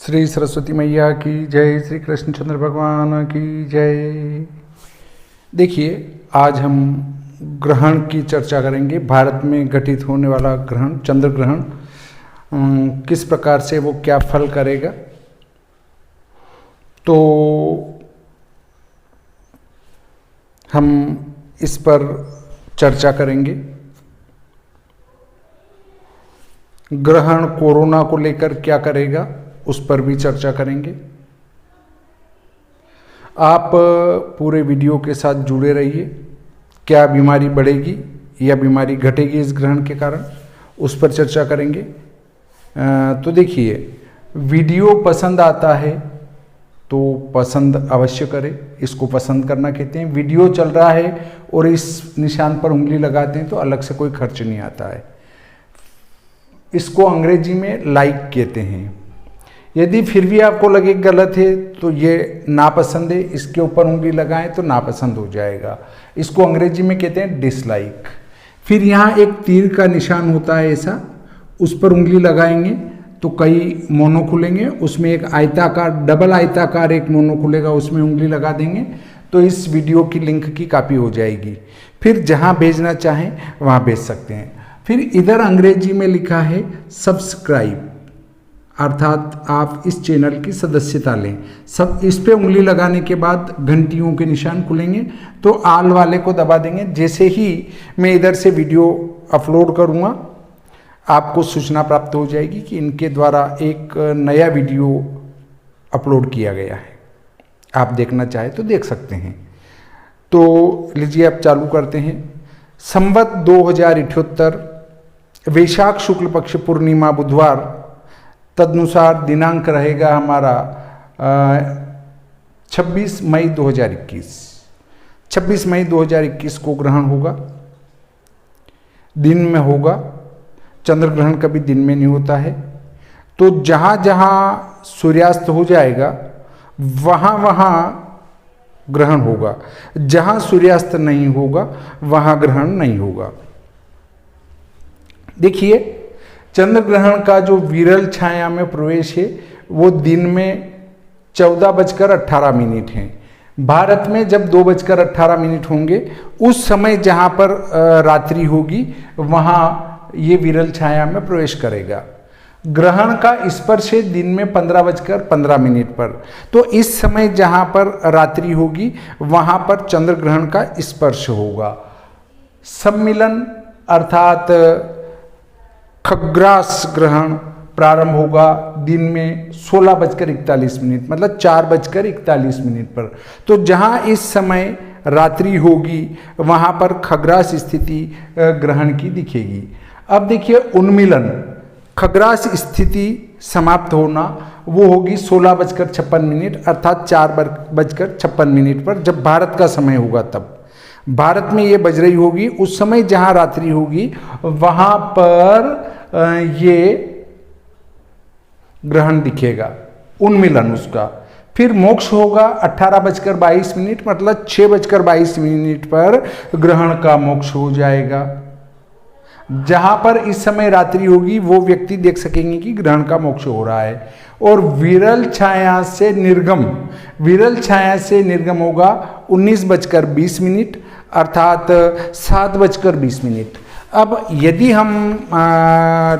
श्री सरस्वती मैया की जय, श्री कृष्णचंद्र भगवान की जय। देखिए, आज हम ग्रहण की चर्चा करेंगे। भारत में घटित होने वाला ग्रहण, चंद्र ग्रहण, किस प्रकार से वो क्या फल करेगा। तो हम इस पर चर्चा करेंगे। ग्रहण कोरोना को लेकर क्या करेगा, उस पर भी चर्चा करेंगे। आप पूरे वीडियो के साथ जुड़े रहिए। क्या बीमारी बढ़ेगी या बीमारी घटेगी इस ग्रहण के कारण, उस पर चर्चा करेंगे। तो देखिए, वीडियो पसंद आता है तो पसंद अवश्य करें। इसको पसंद करना कहते हैं। वीडियो चल रहा है और इस निशान पर उंगली लगाते हैं तो अलग से कोई खर्च नहीं आता है। इसको अंग्रेजी में लाइक कहते हैं। यदि फिर भी आपको लगे गलत है तो ये नापसंद है, इसके ऊपर उंगली लगाएं तो नापसंद हो जाएगा। इसको अंग्रेजी में कहते हैं डिसलाइक। फिर यहाँ एक तीर का निशान होता है ऐसा, उस पर उंगली लगाएंगे तो कई मोनो खुलेंगे। उसमें एक आयताकार, डबल आयताकार एक मोनो खुलेगा, उसमें उंगली लगा देंगे तो इस वीडियो की लिंक की कॉपी हो जाएगी। फिर जहाँ भेजना चाहें वहाँ भेज सकते हैं। फिर इधर अंग्रेजी में लिखा है सब्सक्राइब, अर्थात आप इस चैनल की सदस्यता लें। सब इस पे उंगली लगाने के बाद घंटियों के निशान खुलेंगे तो आल वाले को दबा देंगे। जैसे ही मैं इधर से वीडियो अपलोड करूँगा आपको सूचना प्राप्त हो जाएगी कि इनके द्वारा एक नया वीडियो अपलोड किया गया है। आप देखना चाहे तो देख सकते हैं। तो लीजिए, अब चालू करते हैं। संवत 2078 वैशाख शुक्ल पक्ष पूर्णिमा बुधवार, तदनुसार दिनांक रहेगा हमारा 26 मई 2021। 26 मई 2021 को ग्रहण होगा, दिन में होगा। चंद्र ग्रहण कभी दिन में नहीं होता है। तो जहाँ जहाँ सूर्यास्त हो जाएगा वहाँ वहाँ ग्रहण होगा। जहाँ सूर्यास्त नहीं होगा वहाँ ग्रहण नहीं होगा। देखिए, चंद्र ग्रहण का जो विरल छाया में प्रवेश है वो दिन में 14:18 है। भारत में जब 2:18 होंगे उस समय जहाँ पर रात्रि होगी वहाँ ये विरल छाया में प्रवेश करेगा। ग्रहण का स्पर्श है दिन में 15:15 पर। तो इस समय जहाँ पर रात्रि होगी वहाँ पर चंद्र ग्रहण का स्पर्श होगा। सम्मिलन अर्थात खग्रास ग्रहण प्रारंभ होगा दिन में 16:41, मतलब 4:41 पर। तो जहाँ इस समय रात्रि होगी वहाँ पर खग्रास स्थिति ग्रहण की दिखेगी। अब देखिए, उन्मीलन, खग्रास स्थिति समाप्त होना वो होगी 16:56 अर्थात 4:56 पर, जब भारत का समय होगा। तब भारत में ये बज रही होगी। उस समय जहाँ रात्रि होगी वहाँ पर ये ग्रहण दिखेगा, उन्मीलन उसका। फिर मोक्ष होगा 18:22, मतलब 6:22 पर ग्रहण का मोक्ष हो जाएगा। जहां पर इस समय रात्रि होगी वो व्यक्ति देख सकेंगे कि ग्रहण का मोक्ष हो रहा है। और विरल छाया से निर्गम, विरल छाया से निर्गम होगा 19:20 अर्थात 7:20। अब यदि हम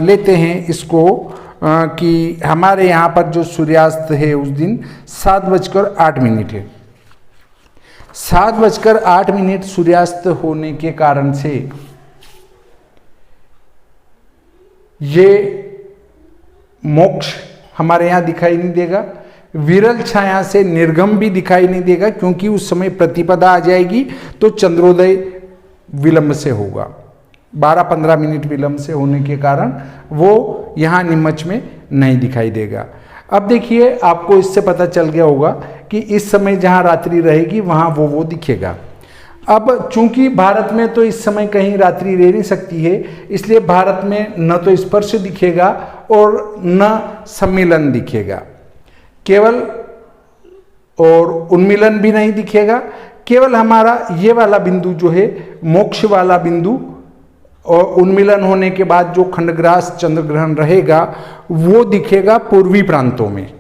लेते हैं इसको कि हमारे यहाँ पर जो सूर्यास्त है उस दिन 7:08 है। 7:08 सूर्यास्त होने के कारण से ये मोक्ष हमारे यहाँ दिखाई नहीं देगा। विरल छाया से निर्गम भी दिखाई नहीं देगा, क्योंकि उस समय प्रतिपदा आ जाएगी तो चंद्रोदय विलंब से होगा। 12-15 विलंब से होने के कारण वो यहाँ नीमच में नहीं दिखाई देगा। अब देखिए, आपको इससे पता चल गया होगा कि इस समय जहाँ रात्रि रहेगी वहाँ वो दिखेगा। अब चूंकि भारत में तो इस समय कहीं रात्रि रह नहीं सकती है, इसलिए भारत में न तो स्पर्श दिखेगा और न सम्मिलन दिखेगा, केवल, और उन्मीलन भी नहीं दिखेगा। केवल हमारा ये वाला बिंदु जो है, मोक्ष वाला बिंदु, और उन्मीलन होने के बाद जो खंडग्रास चंद्र ग्रहण रहेगा वो दिखेगा पूर्वी प्रांतों में।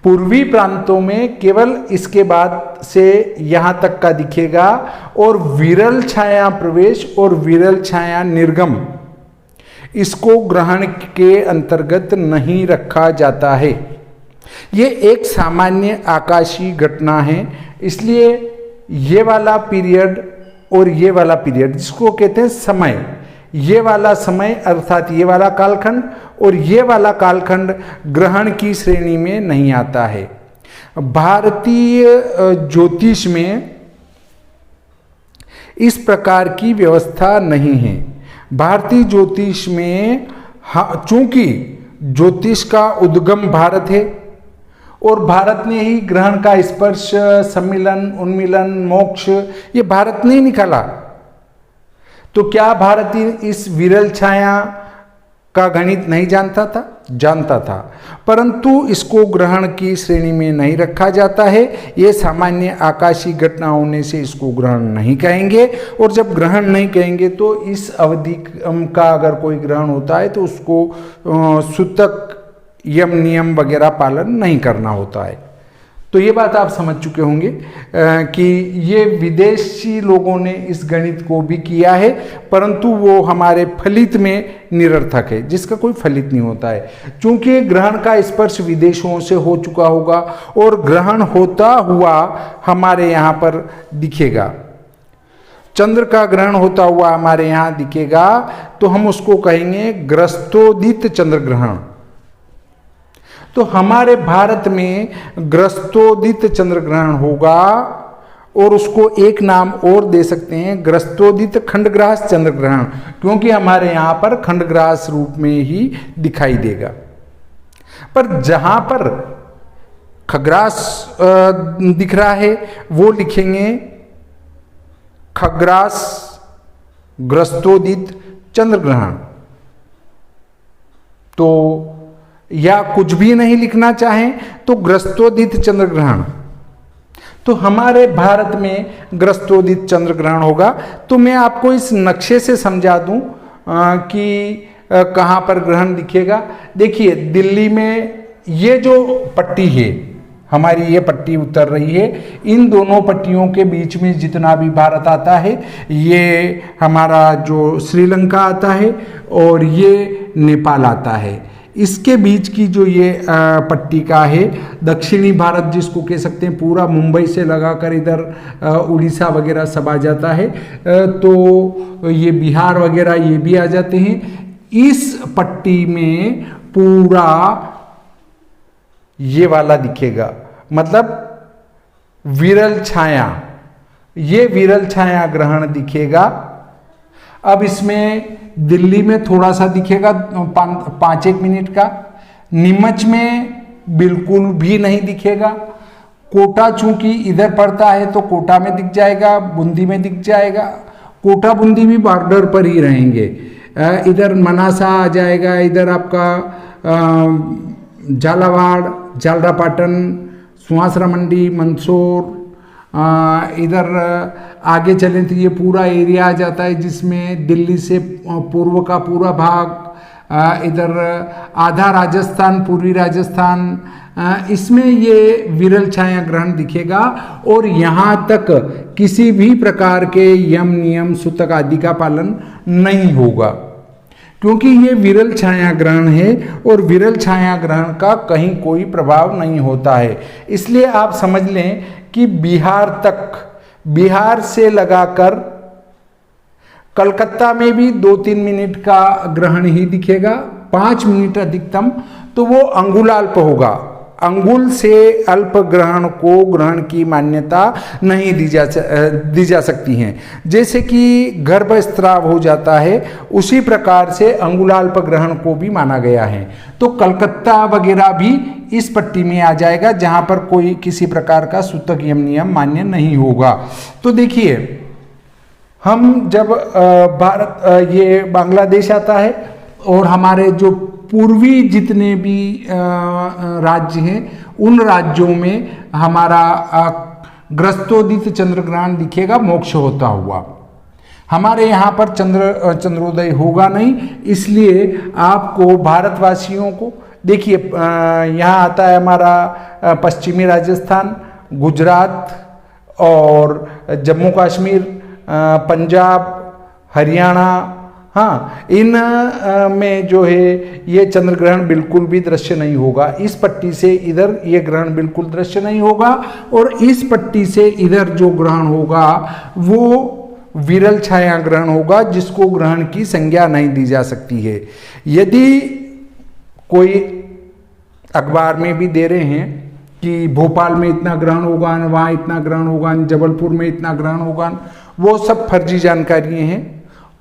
पूर्वी प्रांतों में केवल इसके बाद से यहाँ तक का दिखेगा और विरल छाया प्रवेश और विरल छाया निर्गम इसको ग्रहण के अंतर्गत नहीं रखा जाता है। ये एक सामान्य आकाशीय घटना है, इसलिए ये वाला पीरियड और ये वाला पीरियड जिसको कहते हैं समय, ये वाला समय अर्थात ये वाला कालखंड और ये वाला कालखंड ग्रहण की श्रेणी में नहीं आता है। भारतीय ज्योतिष में इस प्रकार की व्यवस्था नहीं है। भारतीय ज्योतिष में चूंकि ज्योतिष का उद्गम भारत है और भारत ने ही ग्रहण का स्पर्श, सम्मिलन, उन्मिलन, मोक्ष ये भारत ने ही निकाला, तो क्या भारतीय इस विरल छाया का गणित नहीं जानता था? जानता था, परंतु इसको ग्रहण की श्रेणी में नहीं रखा जाता है। ये सामान्य आकाशीय घटना होने से इसको ग्रहण नहीं कहेंगे, और जब ग्रहण नहीं कहेंगे तो इस अवधि का अगर कोई ग्रहण होता है तो उसको सूतक यम नियम वगैरह पालन नहीं करना होता है। तो ये बात आप समझ चुके होंगे कि ये विदेशी लोगों ने इस गणित को भी किया है, परंतु वो हमारे फलित में निरर्थक है, जिसका कोई फलित नहीं होता है। चूंकि ग्रहण का स्पर्श विदेशों से हो चुका होगा और ग्रहण होता हुआ हमारे यहाँ पर दिखेगा, चंद्र का ग्रहण होता हुआ हमारे यहाँ दिखेगा, तो हम उसको कहेंगे ग्रस्तोदित चंद्र ग्रहण। तो हमारे भारत में ग्रस्तोदित चंद्र ग्रहण होगा और उसको एक नाम और दे सकते हैं, ग्रस्तोदित खंडग्रास चंद्र ग्रहण, क्योंकि हमारे यहाँ पर खंडग्रास रूप में ही दिखाई देगा। पर जहां पर खग्रास दिख रहा है वो लिखेंगे खग्रास ग्रस्तोदित चंद्र ग्रहण। तो या कुछ भी नहीं लिखना चाहें तो ग्रस्तोदित चंद्र ग्रहण। तो हमारे भारत में ग्रस्तोदित चंद्र ग्रहण होगा। तो मैं आपको इस नक्शे से समझा दूं कि कहां पर ग्रहण दिखेगा। देखिए दिल्ली में ये जो पट्टी है, हमारी ये पट्टी उतर रही है, इन दोनों पट्टियों के बीच में जितना भी भारत आता है, ये हमारा जो श्रीलंका आता है और ये नेपाल आता है, इसके बीच की जो ये पट्टी का है दक्षिणी भारत जिसको कह सकते हैं, पूरा मुंबई से लगाकर इधर उड़ीसा वगैरह सब आ जाता है, तो ये बिहार वगैरह ये भी आ जाते हैं। इस पट्टी में पूरा ये वाला दिखेगा, मतलब विरल छाया, ये विरल छाया ग्रहण दिखेगा। अब इसमें दिल्ली में थोड़ा सा दिखेगा 5-1 मिनट का, नीमच में बिल्कुल भी नहीं दिखेगा, कोटा चूंकि इधर पड़ता है तो कोटा में दिख जाएगा, बूंदी में दिख जाएगा, कोटा बूंदी भी बॉर्डर पर ही रहेंगे, इधर मनासा आ जाएगा, इधर आपका झालावाड़, झालरापाटन, सुहासरा मंडी, मंदसौर, इधर आगे चलें तो ये पूरा एरिया आ जाता है जिसमें दिल्ली से पूर्व का पूरा भाग, इधर आधा राजस्थान, पूर्वी राजस्थान, इसमें ये विरल छाया ग्रहण दिखेगा। और यहाँ तक किसी भी प्रकार के यम नियम सूतक आदि का पालन नहीं होगा, क्योंकि ये विरल छाया ग्रहण है और विरल छाया ग्रहण का कहीं कोई प्रभाव नहीं होता है। इसलिए आप समझ लें कि बिहार तक, बिहार से लगाकर कलकत्ता में भी 2-3 मिनट का ग्रहण ही दिखेगा, 5 मिनट अधिकतम, तो वो अंगुलाल्प होगा। अंगुल से अल्प ग्रहण को ग्रहण की मान्यता नहीं दी जा सकती है। जैसे कि गर्भस्राव हो जाता है, उसी प्रकार से अंगुलाल्प ग्रहण को भी माना गया है। तो कलकत्ता वगैरह भी इस पट्टी में आ जाएगा जहां पर कोई किसी प्रकार का सूतक यम नियम मान्य नहीं होगा। तो देखिए हम जब भारत ये बांग्लादेश आता है और हमारे जो पूर्वी जितने भी राज्य हैं उन राज्यों में हमारा ग्रस्तोदित चंद्र ग्रहण दिखेगा मोक्ष होता हुआ। हमारे यहाँ पर चंद्रोदय होगा नहीं, इसलिए आपको भारतवासियों को देखिए यहाँ आता है हमारा पश्चिमी राजस्थान, गुजरात और जम्मू कश्मीर, पंजाब, हरियाणा। हाँ, इन में जो है ये चंद्र ग्रहण बिल्कुल भी दृश्य नहीं होगा। इस पट्टी से इधर ये ग्रहण बिल्कुल दृश्य नहीं होगा और इस पट्टी से इधर जो ग्रहण होगा वो विरल छाया ग्रहण होगा, जिसको ग्रहण की संज्ञा नहीं दी जा सकती है। यदि कोई अखबार में भी दे रहे हैं कि भोपाल में इतना ग्रहण होगा, वहाँ इतना ग्रहण होगा, जबलपुर में इतना ग्रहण होगा, वो सब फर्जी जानकारियाँ हैं।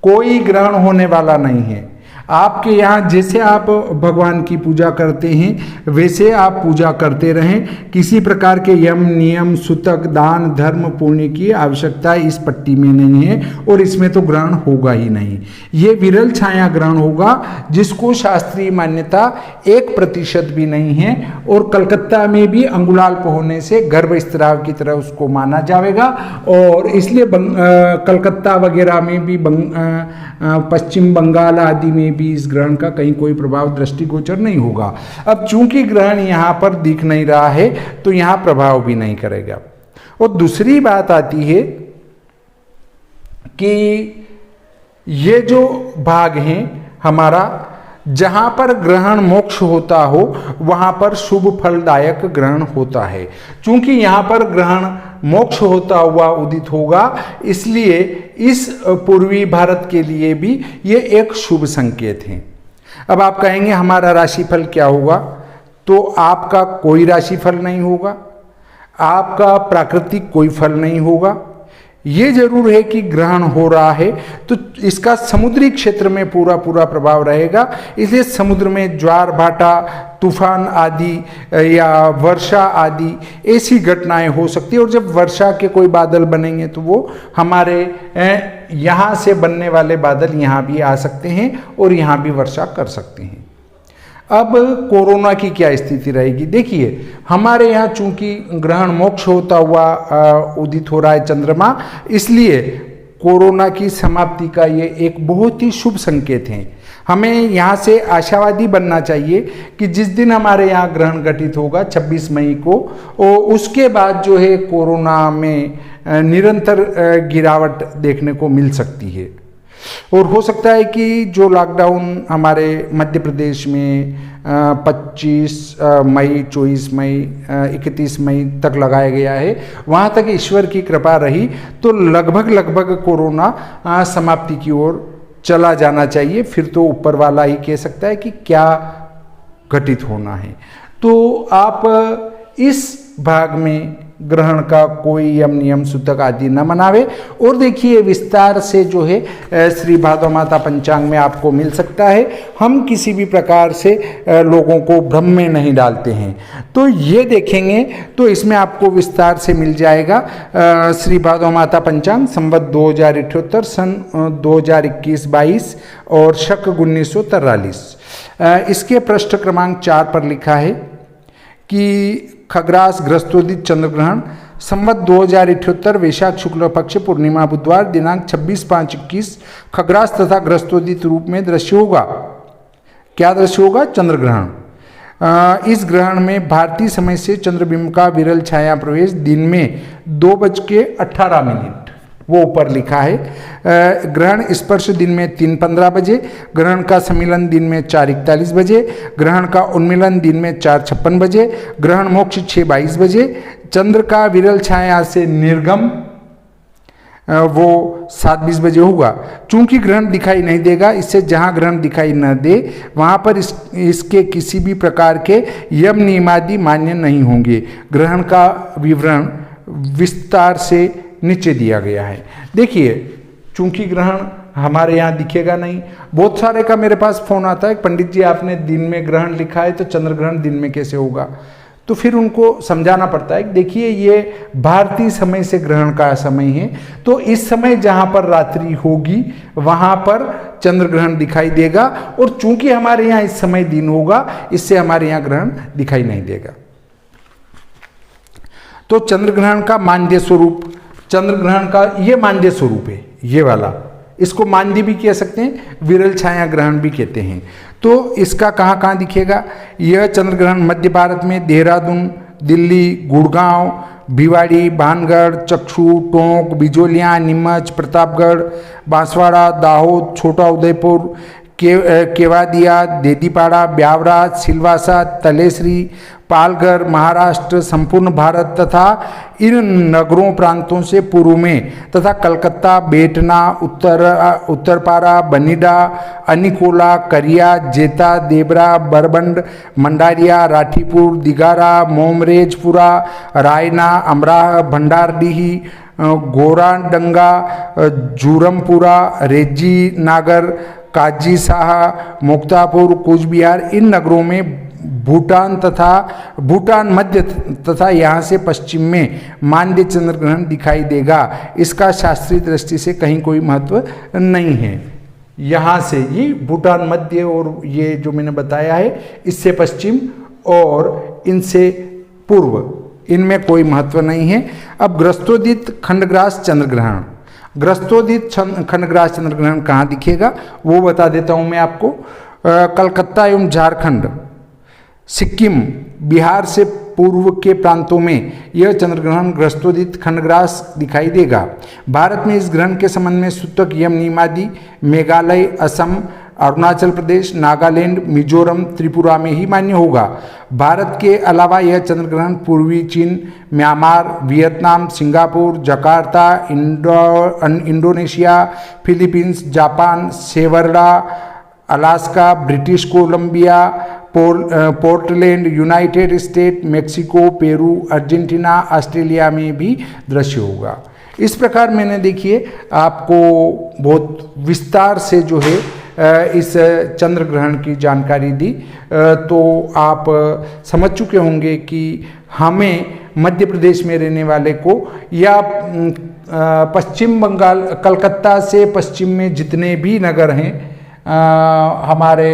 कोई ग्रहण होने वाला नहीं है। आपके यहाँ जैसे आप भगवान की पूजा करते हैं वैसे आप पूजा करते रहें। किसी प्रकार के यम, नियम, सूतक, दान, धर्म, पुण्य की आवश्यकता इस पट्टी में नहीं है और इसमें तो ग्रहण होगा ही नहीं। ये विरल छाया ग्रहण होगा जिसको शास्त्रीय मान्यता 1% भी नहीं है और कलकत्ता में भी अंगुलाल्प होने से गर्भ स्त्राव की तरह उसको माना जाएगा और इसलिए कलकत्ता वगैरह में भी पश्चिम बंगाल आदि में भी इस ग्रहण का कहीं कोई प्रभाव दृष्टिगोचर नहीं होगा। अब चूंकि ग्रहण यहाँ पर दिख नहीं रहा है तो यहाँ प्रभाव भी नहीं करेगा। और दूसरी बात आती है कि ये जो भाग है हमारा, जहां पर ग्रहण मोक्ष होता हो वहां पर शुभ फलदायक ग्रहण होता है। चूंकि यहां पर ग्रहण मोक्ष होता हुआ उदित होगा इसलिए इस पूर्वी भारत के लिए भी ये एक शुभ संकेत है। अब आप कहेंगे हमारा राशिफल क्या होगा? तो आपका कोई राशिफल नहीं होगा, आपका प्राकृतिक कोई फल नहीं होगा। ये जरूर है कि ग्रहण हो रहा है तो इसका समुद्री क्षेत्र में पूरा प्रभाव रहेगा। इसलिए समुद्र में ज्वार भाटा, तूफान आदि या वर्षा आदि ऐसी घटनाएं हो सकती है और जब वर्षा के कोई बादल बनेंगे तो वो हमारे यहाँ से बनने वाले बादल यहाँ भी आ सकते हैं और यहाँ भी वर्षा कर सकते हैं। अब कोरोना की क्या स्थिति रहेगी? देखिए हमारे यहाँ चूंकि ग्रहण मोक्ष होता हुआ उदित हो रहा है चंद्रमा, इसलिए कोरोना की समाप्ति का ये एक बहुत ही शुभ संकेत है। हमें यहाँ से आशावादी बनना चाहिए कि जिस दिन हमारे यहाँ ग्रहण घटित होगा 26 मई को, उसके बाद जो है कोरोना में निरंतर गिरावट देखने को मिल सकती है। और हो सकता है कि जो लॉकडाउन हमारे मध्य प्रदेश में 25 मई, 24 मई, 31 मई तक लगाया गया है, वहाँ तक ईश्वर की कृपा रही तो लगभग कोरोना समाप्ति की ओर चला जाना चाहिए। फिर तो ऊपर वाला ही कह सकता है कि क्या घटित होना है। तो आप इस भाग में ग्रहण का कोई यम, नियम, सूतक आदि न मनावे। और देखिए विस्तार से जो है श्री भादव माता पंचांग में आपको मिल सकता है। हम किसी भी प्रकार से लोगों को भ्रम में नहीं डालते हैं। तो ये देखेंगे तो इसमें आपको विस्तार से मिल जाएगा श्री भादव माता पंचांग संवत 2078 सन 2021-22 और शक 1943। इसके पृष्ठ क्रमांक 4 पर लिखा है कि खग्रास ग्रस्तोदित चंद्र ग्रहण संवत 2078 वैशाख शुक्ल पक्ष पूर्णिमा बुधवार दिनांक 26/5/21 खग्रास तथा ग्रस्तोदित रूप में दृश्य होगा। क्या दृश्य होगा? चंद्र ग्रहण। इस ग्रहण में भारतीय समय से चंद्रबिंब का विरल छाया प्रवेश दिन में 2:18 वो ऊपर लिखा है। ग्रहण स्पर्श दिन में 3:15 बजे, ग्रहण का सम्मिलन दिन में 4:41 बजे, ग्रहण का उन्मिलन दिन में 4:56 बजे, ग्रहण मोक्ष 6:22 बजे, चंद्र का विरल छाया से निर्गम वो 7:20 बजे होगा। चूंकि ग्रहण दिखाई नहीं देगा, इससे जहां ग्रहण दिखाई न दे वहां पर इसके किसी भी प्रकार के यम नियमादि मान्य नहीं होंगे। ग्रहण का विवरण विस्तार से नीचे दिया गया है। देखिए चूंकि ग्रहण हमारे यहाँ दिखेगा नहीं, बहुत सारे का मेरे पास फोन आता है पंडित जी आपने दिन में ग्रहण लिखा है तो चंद्र ग्रहण दिन में कैसे होगा? तो फिर उनको समझाना पड़ता है कि देखिए ये भारतीय समय से ग्रहण का समय है, तो इस समय जहाँ पर रात्रि होगी वहाँ पर चंद्र ग्रहण दिखाई देगा और चूंकि हमारे यहाँ इस समय दिन होगा इससे हमारे यहाँ ग्रहण दिखाई नहीं देगा। तो चंद्र ग्रहण का मानदेय स्वरूप, चंद्र ग्रहण का ये मानदेय स्वरूप है, ये वाला इसको मांदी भी कह सकते हैं, विरल छाया ग्रहण भी कहते हैं। तो इसका कहाँ कहाँ दिखेगा? यह चंद्र ग्रहण मध्य भारत में देहरादून, दिल्ली, गुड़गांव, भिवाड़ी, भानगढ़, चक्षु, टोंक, बिजोलिया, नीमच, प्रतापगढ़, बांसवाड़ा, दाहोद, छोटा उदयपुर, केवादिया, देदीपाड़ा, ब्यावरा, सिलवासा, तलेसरी, पालघर, महाराष्ट्र, संपूर्ण भारत तथा इन नगरों प्रांतों से पूर्व में तथा कलकत्ता, बेटना, उत्तरपारा, बनिडा, अनिकोला, करिया, जेता, देबरा, बरबंड, मंडारिया, राठीपुर, दिगारा, मोमरेजपुरा, रायना, अमराह, भंडारडीही, गोराडंगा, जूरमपुरा, रेजी नागर, काजी साहा, मुक्तापुर, कूच बिहार, इन नगरों में भूटान मध्य तथा यहाँ से पश्चिम में मानदेय चंद्र ग्रहण दिखाई देगा। इसका शास्त्रीय दृष्टि से कहीं कोई महत्व नहीं है। यहाँ से ये भूटान मध्य और ये जो मैंने बताया है इससे पश्चिम और इनसे पूर्व, इनमें कोई महत्व नहीं है। अब ग्रस्तोदित खंडग्रास चंद्र ग्रहण, ग्रस्तोदित खंडग्रास चंद्र ग्रहण कहाँ दिखेगा वो बता देता हूँ मैं आपको। कलकत्ता एवं झारखंड, सिक्किम, बिहार से पूर्व के प्रांतों में यह चंद्र ग्रहण ग्रस्तोदित खंडग्रास दिखाई देगा। भारत में इस ग्रहण के संबंध में सूतक यम नियमादि मेघालय, असम, अरुणाचल प्रदेश, नागालैंड, मिजोरम, त्रिपुरा में ही मान्य होगा। भारत के अलावा यह चंद्र ग्रहण पूर्वी चीन, Myanmar, Vietnam, Singapore, Jakarta, Indonesia, Philippines, Japan, सेवर्डा, Alaska, British Columbia, Portland, United State, Mexico, Peru, Argentina, Australia में भी दृश्य होगा। इस प्रकार मैंने देखिए आपको बहुत विस्तार से जो है इस चंद्र ग्रहण की जानकारी दी। तो आप समझ चुके होंगे कि हमें मध्य प्रदेश में रहने वाले को या पश्चिम बंगाल, कलकत्ता से पश्चिम में जितने भी नगर हैं, हमारे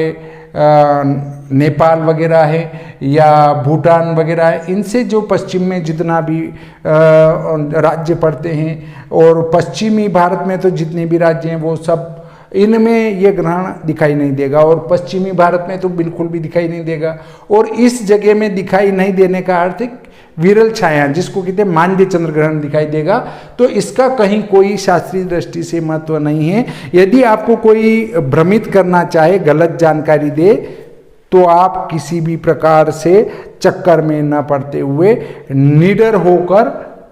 नेपाल वगैरह है या भूटान वगैरह है, इनसे जो पश्चिम में जितना भी राज्य पड़ते हैं और पश्चिमी भारत में तो जितने भी राज्य हैं वो सब, इनमें ये ग्रहण दिखाई नहीं देगा और पश्चिमी भारत में तो बिल्कुल भी दिखाई नहीं देगा। और इस जगह में दिखाई नहीं देने का अर्थ विरल छाया, जिसको कहते हैं मानदेय चंद्र ग्रहण दिखाई देगा। तो इसका कहीं कोई शास्त्रीय दृष्टि से महत्व नहीं है। यदि आपको कोई भ्रमित करना चाहे, गलत जानकारी दे, तो आप किसी भी प्रकार से चक्कर में न पड़ते हुए निडर होकर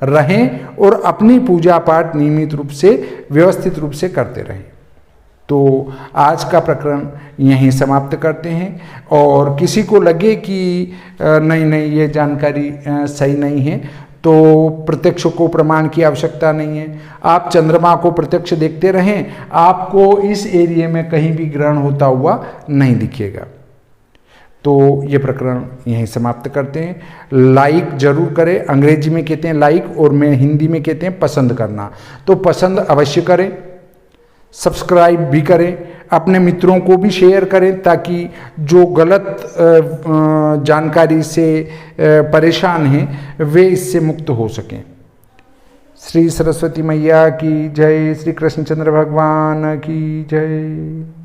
रहें और अपनी पूजा पाठ नियमित रूप से, व्यवस्थित रूप से करते रहें। तो आज का प्रकरण यहीं समाप्त करते हैं। और किसी को लगे कि नहीं ये जानकारी सही नहीं है, तो प्रत्यक्ष को प्रमाण की आवश्यकता नहीं है। आप चंद्रमा को प्रत्यक्ष देखते रहें, आपको इस एरिया में कहीं भी ग्रहण होता हुआ नहीं दिखेगा। तो ये प्रकरण यहीं समाप्त करते हैं। लाइक जरूर करें, अंग्रेजी में कहते हैं लाइक और मैं हिंदी में कहते हैं पसंद करना। तो पसंद अवश्य करें, सब्सक्राइब भी करें, अपने मित्रों को भी शेयर करें ताकि जो गलत जानकारी से परेशान हैं वे इससे मुक्त हो सकें। श्री सरस्वती मैया की जय, श्री कृष्णचंद्र भगवान की जय।